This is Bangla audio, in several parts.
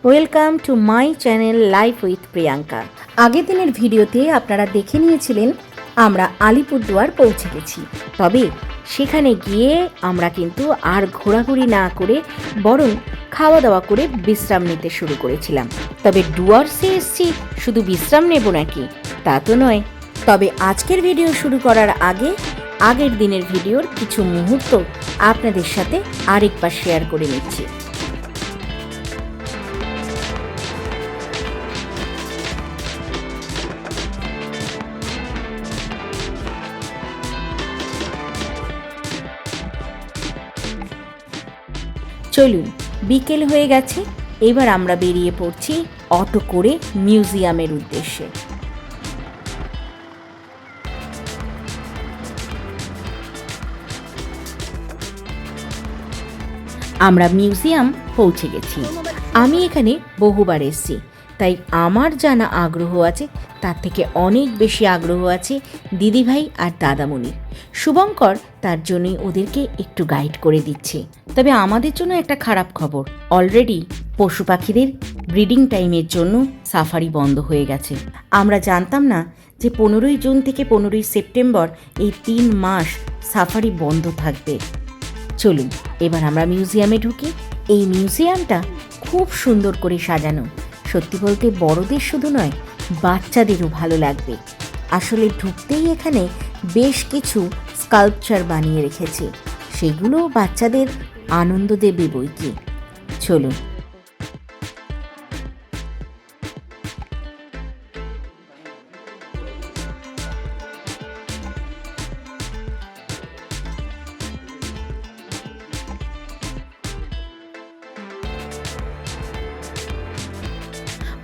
Welcome to my channel life with Priyanka. আগের দিনের ভিডিওতে আপনারা দেখে নিয়েছিলেন আমরা আলিপুরদুয়ার পৌঁছে গেছি। তবে সেখানে গিয়ে আমরা কিন্তু আর ঘোরাঘুরি না করে বরং খাওয়া দাওয়া করে বিশ্রাম নিতে শুরু করেছিলাম। তবে ডুয়ার্সে এসছি শুধু বিশ্রাম নেব নাকি, তা তো নয়। তবে আজকের ভিডিও শুরু করার আগে আগের দিনের ভিডিওর কিছু মুহূর্ত আপনাদের সাথে আরেকবার শেয়ার করে নিচ্ছি। চলুন, বিকেল হয়ে গেছে, এবার আমরা বেরিয়ে পড়ছি অটো করে মিউজিয়ামের উদ্দেশ্যে। আমরা মিউজিয়াম পৌঁছে গেছি। আমি এখানে বহুবার এসেছি, তাই আমার জানা আগ্রহ আছে তার থেকে অনেক বেশি আগ্রহ আছে দিদিভাই আর দাদামণির। শুভঙ্কর তার জন্যই ওদেরকে একটু গাইড করে দিচ্ছে। তবে আমাদের জন্য একটা খারাপ খবর, অলরেডি পশু পাখিদের ব্রিডিং টাইমের জন্য সাফারি বন্ধ হয়ে গেছে। আমরা জানতাম না যে 15ই জুন থেকে 15ই সেপ্টেম্বর এই 3 মাস সাফারি বন্ধ থাকবে। চলুন এবার আমরা মিউজিয়ামে ঢুকি। এই মিউজিয়ামটা খুব সুন্দর করে সাজানো। সত্যি বলতে বড়দের শুধু নয়, বাচ্চাদেরও ভালো লাগবে। আসলে ঢুকতেই এখানে বেশ কিছু স্কাল্পচার বানিয়ে রেখেছে, সেগুলো বাচ্চাদের আনন্দ দেবে বই কি। চলুন।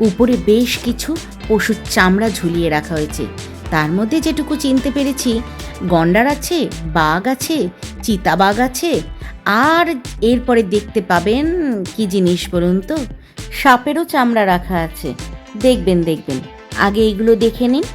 উপরে বেশ কিছু পশুর চামড়া ঝুলিয়ে রাখা হয়েছে। তার মধ্যে যেটুকু চিনতে পেরেছি, গন্ডার আছে, বাঘ আছে, চিতাবাঘ আছে, আর এরপরে দেখতে পাবেন কি জিনিস বলুন তো, সাপেরও চামড়া রাখা আছে। দেখবেন আগে এইগুলো দেখে নিন।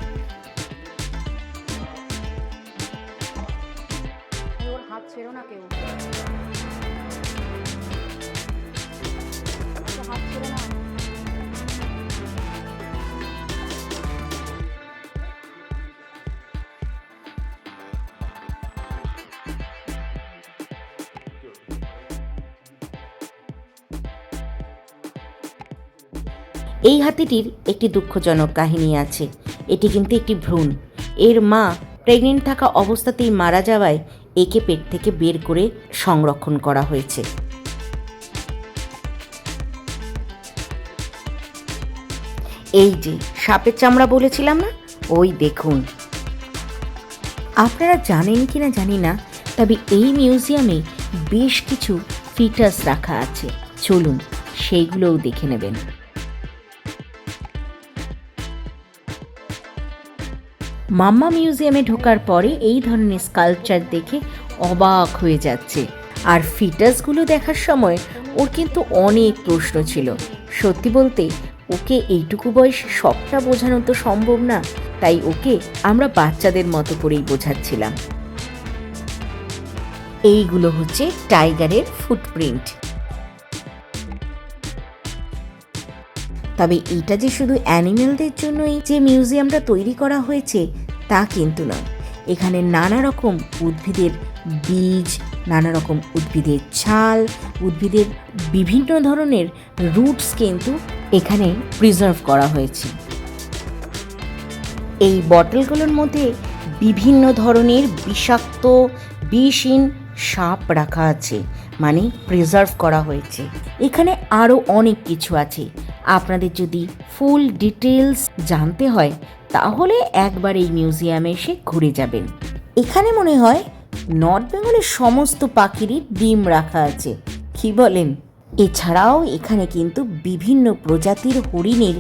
এই হাতিটির একটি দুঃখজনক কাহিনী আছে। এটি কিন্তু একটি ভ্রূণ। এর মা প্রেগনেন্ট থাকা অবস্থাতেই মারা যাওয়ায় একে পেট থেকে বের করে সংরক্ষণ করা হয়েছে। এই যে সাপের চামড়া বলেছিলাম না, ওই দেখুন। আপনারা জানেন কিনা জানি না, তবে এই মিউজিয়ামে বেশ কিছু ফিটাস রাখা আছে। চলুন সেইগুলোও দেখে নেবেন। মাম্মা মিউজিয়ামে ঢোকার পরে এই ধরনের স্কাল্পচার দেখে অবাক হয়ে যাচ্ছে। আর ফিটাসগুলো দেখার সময় ওর কিন্তু অনেক প্রশ্ন ছিল। সত্যি বলতে ওকে এইটুকু বয়সে সবটা বোঝানো তো সম্ভব না, তাই ওকে আমরা বাচ্চাদের মতো করেই বোঝাচ্ছিলাম। এইগুলো হচ্ছে টাইগারের ফুটপ্রিন্ট। তবে এটা যে শুধু অ্যানিমেলদের জন্যই যে মিউজিয়ামটা তৈরি করা হয়েছে তা কিন্তু নয়। এখানে নানা রকম উদ্ভিদের বীজ, নানা রকম উদ্ভিদের ছাল, উদ্ভিদের বিভিন্ন ধরনের রুটস কিন্তু এখানে প্রিজার্ভ করা হয়েছে। এই বটলগুলোর মধ্যে বিভিন্ন ধরনের বিষাক্ত বিষহীন সাপ রাখা আছে, মানে প্রিজার্ভ করা হয়েছে। এখানে আরও অনেক কিছু আছে। আপনাদের যদি ফুল ডিটেলস জানতে হয় তাহলে একবার এই মিউজিয়ামে এসে ঘুরে যাবেন। এখানে মনে হয় নর্থ বেঙ্গলের সমস্ত পাখিরই ডিম রাখা আছে, কি বলেন? এছাড়াও এখানে কিন্তু বিভিন্ন প্রজাতির হরিণের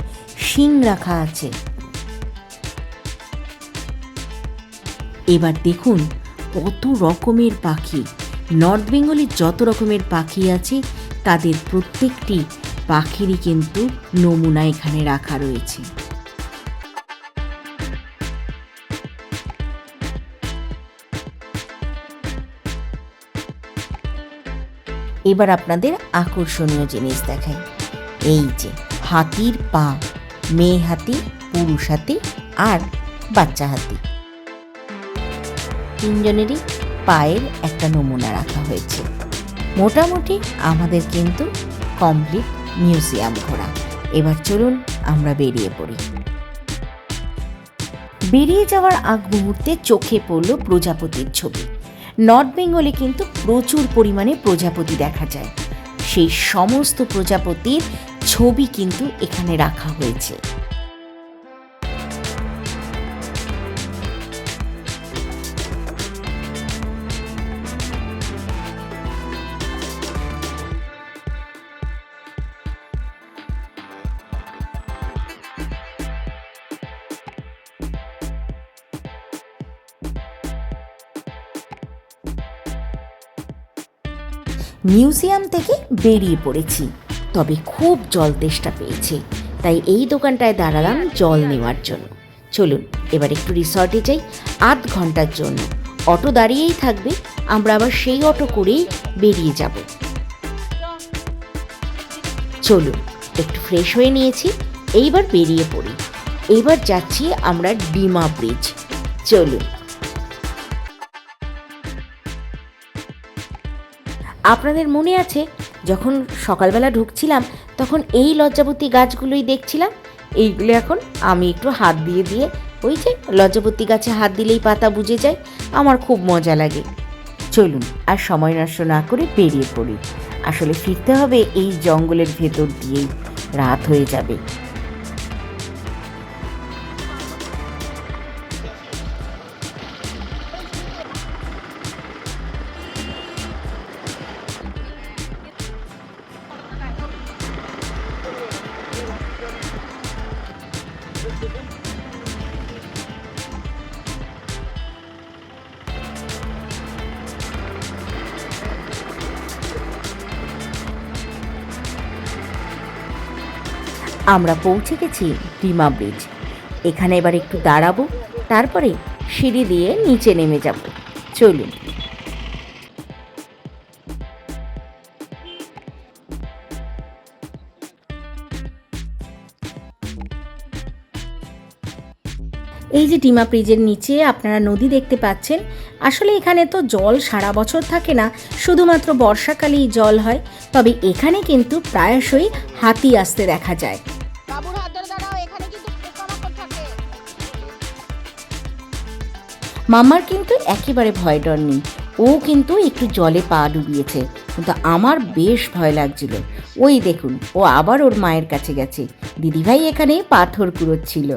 শিং রাখা আছে। এবার দেখুন কত রকমের পাখি। নর্থ বেঙ্গলের যত রকমের পাখি আছে তাদের প্রত্যেকটি পাখিরই কিন্তু নমুনা এখানে রাখা রয়েছে। এবার আপনাদের আকর্ষণীয় জিনিস দেখাই। এই যে হাতির পা, মেয়ে হাতি, পুরুষ হাতি আর বাচ্চা হাতি, তিনজনেরই পায়ের একটা নমুনা রাখা হয়েছে। মোটামুটি আমাদের কিন্তু কমপ্লিট মিউজিয়াম ঘোরা। এবার চলুন আমরা বেরিয়ে পড়ি। বেরিয়ে যাওয়ার আগ মুহূর্তে চোখে পড়ল প্রজাপতির ছবি। নর্থ বেঙ্গলে কিন্তু প্রচুর পরিমাণে প্রজাপতি দেখা যায়, সেই সমস্ত প্রজাপতির ছবি কিন্তু এখানে রাখা হয়েছে। মিউজিয়াম থেকে বেরিয়ে পড়েছি, তবে খুব জল তেষ্টা পেয়েছে, তাই এই দোকানটায় দাঁড়ালাম জল নেওয়ার জন্য। চলুন এবার একটু রিসর্টে যাই ৮ ঘন্টার জন্য। অটো দাঁড়িয়েই থাকবে, আমরা আবার সেই অটো করেই বেরিয়ে যাব। চলুন একটু ফ্রেশ হয়ে নিয়েছি, এইবার বেরিয়ে পড়ি। এইবার যাচ্ছি আমরা ডিমা ব্রিজ। চলুন। আপনাদের মনে আছে যখন সকালবেলা ঢুকছিলাম তখন এই লজ্জাবতী গাছগুলোই দেখছিলাম। এইগুলো এখন আমি একটু হাত দিয়ে দিয়ে, ওই যে লজ্জাবতী গাছে হাত দিলেই পাতা বুঝে যায়, আমার খুব মজা লাগে। চলুন আর সময় নষ্ট না করে বেরিয়ে পড়ি। আসলে ফিরতে হবে এই জঙ্গলের ভেতর দিয়েই, রাত হয়ে যাবে। আমরা পৌঁছে গেছি ডিমা ব্রিজ। এখানে এবার একটু দাঁড়াবো, তারপরে সিঁড়ি দিয়ে নিচে নেমে যাব। চলুন। এই যে ডিমা ব্রিজের নিচে আপনারা নদী দেখতে পাচ্ছেন। আসলে এখানে তো জল সারা বছর থাকে না, শুধুমাত্র বর্ষাকালেই জল হয়। তবে এখানে কিন্তু প্রায়শই হাতি আসতে দেখা যায়। মামার কিন্তু একেবারে ভয় ডর নেই, ও কিন্তু একটু জলে পা ডুবিয়েছে, কিন্তু আমার বেশ ভয় লাগছিল। ওই দেখুন, ও আবার ওর মায়ের কাছে গেছে। দিদিভাই এখানে পাথর কুড়োচ্ছিল।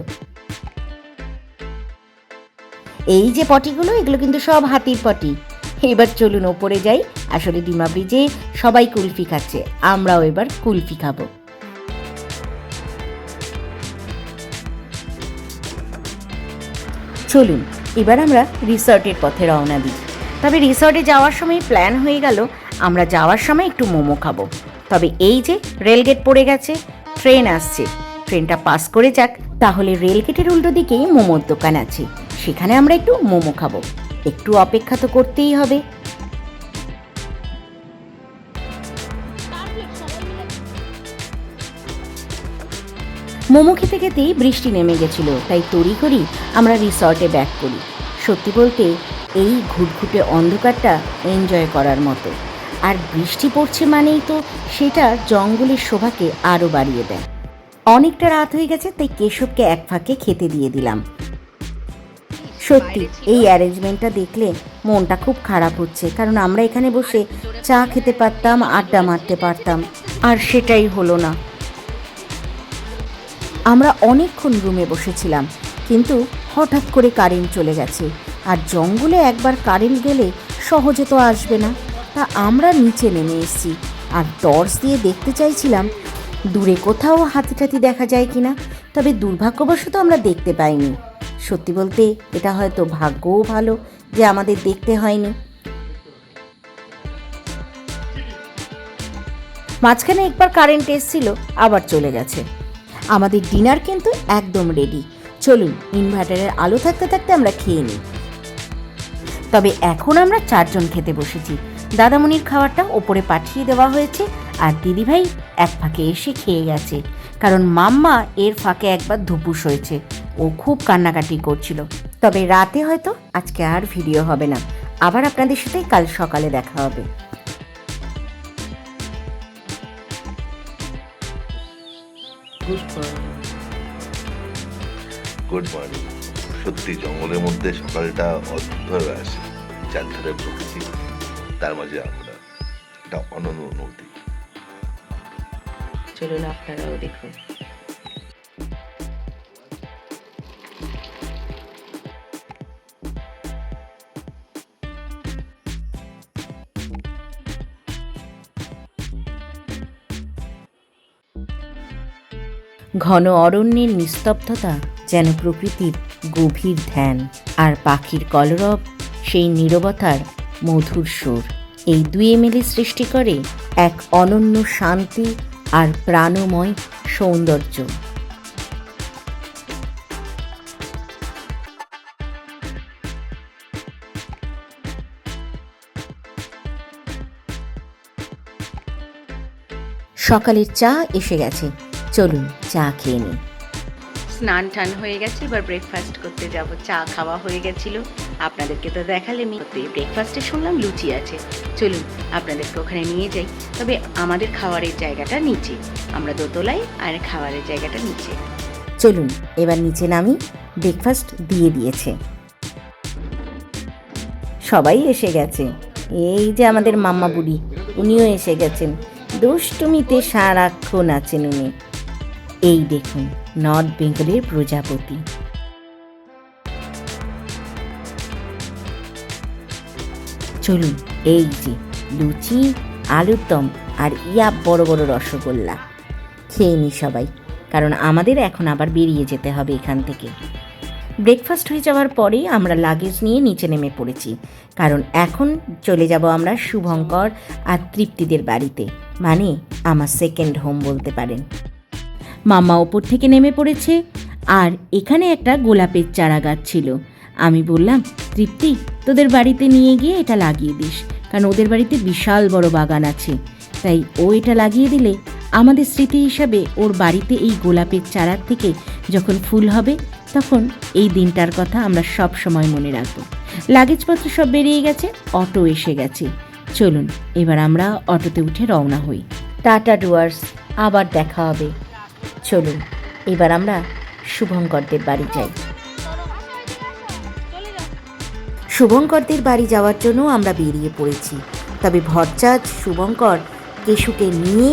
এই যে পটিগুলো, এগুলো কিন্তু সব হাতির পটি। এবার চলুন ওপরে যাই। আসলে ডিমা ব্রিজে সবাই কুলফি খাচ্ছে, আমরাও এবার কুলফি খাবো। চলুন এবার আমরা রিসর্টের পথে রওনা দিই। তবে রিসর্টে যাওয়ার সময় প্ল্যান হয়ে গেল আমরা যাওয়ার সময় একটু মোমো খাবো। তবে এই যে রেলগেট পড়ে গেছে, ট্রেন আসছে, ট্রেনটা পাস করে যাক, তাহলে রেলগেটের উল্টো দিকেই মোমোর দোকান আছে, সেখানে আমরা একটু মোমো খাবো। একটু অপেক্ষা তো করতেই হবে। মোমো খেতে খেতেই বৃষ্টি নেমে গেছিল, তাই তড়িঘড়ি আমরা রিসর্টে ব্যাক করি। সত্যি বলতে এই ঘুটঘুটে অন্ধকারটা এনজয় করার মতো, আর বৃষ্টি পড়ছে মানেই তো সেটা জঙ্গলের শোভাকে আরও বাড়িয়ে দেয়। অনেকটা রাত হয়ে গেছে, তাই কেশবকে এক ফাঁকে খেতে দিয়ে দিলাম। সত্যি এই অ্যারেঞ্জমেন্টটা দেখলে মনটা খুব খারাপ হচ্ছে, কারণ আমরা এখানে বসে চা খেতে পারতাম, আড্ডা মারতে পারতাম, আর সেটাই হলো না। আমরা অনেকক্ষণ রুমে বসেছিলাম, কিন্তু হঠাৎ করে কারেন্ট চলে গেছে, আর জঙ্গলে একবার কারেন্ট গেলে সহজে তো আসবে না। তা আমরা নিচে নেমে এসেছি, আর টর্চ দিয়ে দেখতে চাইছিলাম দূরে কোথাও হাতি টাতি দেখা যায় কিনা। তবে দুর্ভাগ্যবশত আমরা দেখতে পাইনি। সত্যি বলতে এটা হয়তো ভাগ্যও ভালো যে আমাদের দেখতে হয়নি। মাঝখানে একবার কারেন্ট এসেছিল, আবার চলে গেছে। আমাদের ডিনার কিন্তু একদম রেডি। চলুন ইনভার্টারের আলো থাকতে থাকতে আমরা খেয়ে নিই। তবে এখন আমরা 4 জন খেতে বসেছি, দাদামণির খাবারটা ওপরে পাঠিয়ে দেওয়া হয়েছে, আর দিদিভাই এক ফাঁকে এসে খেয়ে গেছে, কারণ মাম্মা এর ফাঁকে একবার ধুপুস হয়েছে, ও খুব কান্নাকাটি করছিল। তবে রাতে হয়তো আজকে আর ভিডিও হবে না, আবার আপনাদের সাথে কাল সকালে দেখা হবে। Good morning. সত্যি জঙ্গলের মধ্যে সকালটা অদ্ভুতভাবে আসে, চারধারে প্রকৃতি, তার মাঝে আমরা, এটা অনন্য অনুভূতি। চলুন আপনারাও দেখুন। ঘন অরণ্যের নিস্তব্ধতা যেন প্রকৃতির গভীর ধ্যান, আর পাখির কলরব সেই নীরবতার মধুর সুর। এই দুই মিলে সৃষ্টি করে এক অনন্য শান্তি আর প্রাণময় সৌন্দর্য। সকালের চা এসে গেছে, চলুন চা খেয়ে নিই। স্নান টান হয়ে গেছে, এবার ব্রেকফাস্ট করতে যাব। চা খাওয়া হয়ে গেছিল, আপনাদেরকে তো দেখালেমি। ব্রেকফাস্টে শুনলাম লুচি আছে, চলুন আপনাদেরকে ওখানে নিয়ে যাই। তবে আমাদের খাওয়ারের জায়গাটা নিচে, আমরা দোতলায় আর খাওয়ারের জায়গাটা নিচে। চলুন এবার নিচে নামি, ব্রেকফাস্ট দিয়ে দিয়েছে, সবাই এসে গেছে। এই যে আমাদের মাম্মা বুড়ি, উনিও এসে গেছেন, দুষ্টুমিতে সারাক্ষণ আছেন উনি। এই দেখুন নর্থ বেঙ্গলের প্রজাপতি। চলুন এই যে লুচি, আলুর দম আর ইয়া বড় বড় রসগোল্লা খেয়ে নি সবাই, কারণ আমাদের এখন আবার বেরিয়ে যেতে হবে এখান থেকে। ব্রেকফাস্ট হয়ে যাওয়ার পরেই আমরা লাগেজ নিয়ে নিচে নেমে পড়েছি, কারণ এখন চলে যাব আমরা শুভঙ্কর আর তৃপ্তিদের বাড়িতে, মানে আমার সেকেন্ড হোম বলতে পারেন। মাম্মা ওপর থেকে নেমে পড়েছে, আর এখানে একটা গোলাপের চারা গাছ ছিল। আমি বললাম, তৃপ্তি তোদের বাড়িতে নিয়ে গিয়ে এটা লাগিয়ে দিস, কারণ ওদের বাড়িতে বিশাল বড় বাগান আছে, তাই ও এটা লাগিয়ে দিলে আমাদের স্মৃতি হিসাবে ওর বাড়িতে এই গোলাপের চারার থেকে যখন ফুল হবে তখন এই দিনটার কথা আমরা সব সময় মনে রাখবো। লাগেজপত্র সব বেরিয়ে গেছে, অটো এসে গেছে, চলুন এবার আমরা অটোতে উঠে রওনা হই। টাটা ডুয়ার্স, আবার দেখা হবে। চলুন এবার আমরা শুভঙ্করদের বাড়ি যাই। শুভঙ্করদের বাড়ি যাওয়ার জন্য আমরা বেরিয়ে পড়েছি, তবে ভরচাঁদ, শুভঙ্কর, কেশুকে নিয়ে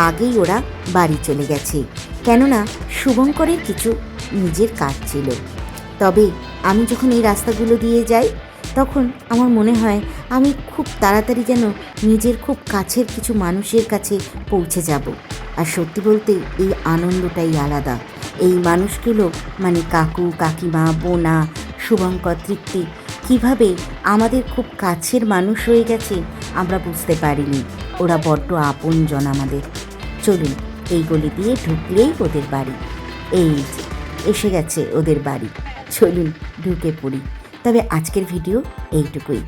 আগেই ওরা বাড়ি চলে গেছে, কেননা শুভঙ্করের কিছু নিজের কাজ ছিল। তবে আমি যখন এই রাস্তাগুলো দিয়ে যাই তখন আমার মনে হয় আমি খুব তাড়াতাড়ি যেন নিজের খুব কাছের কিছু মানুষের কাছে পৌঁছে যাব। আর সত্যি বলতে এই আনন্দটাই আলাদা। এই মানুষগুলো মানে কাকু, কাকিমা, বোনা, শুভঙ্কর, তৃপ্তি কিভাবে আমাদের খুব কাছের মানুষ হয়ে গেছে আমরা বুঝতে পারিনি। ওরা বড্ড আপনজন আমাদের। চলুন এই গলি দিয়ে ঢুকলেই ওদের বাড়ি, এই যে এসে গেছে ওদের বাড়ি, চলুন ঢুকে পড়ি। তবে আজকের ভিডিও এইটুকুই।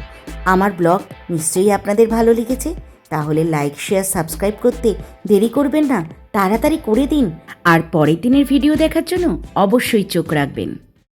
আমার ব্লগ নিশ্চয়ই আপনাদের ভালো লেগেছে, তাহলে লাইক, শেয়ার, সাবস্ক্রাইব করতে দেরি করবেন না, তাড়াতাড়ি করে দিন। আর পরের দিনের ভিডিও দেখার জন্য অবশ্যই চোখ রাখবেন।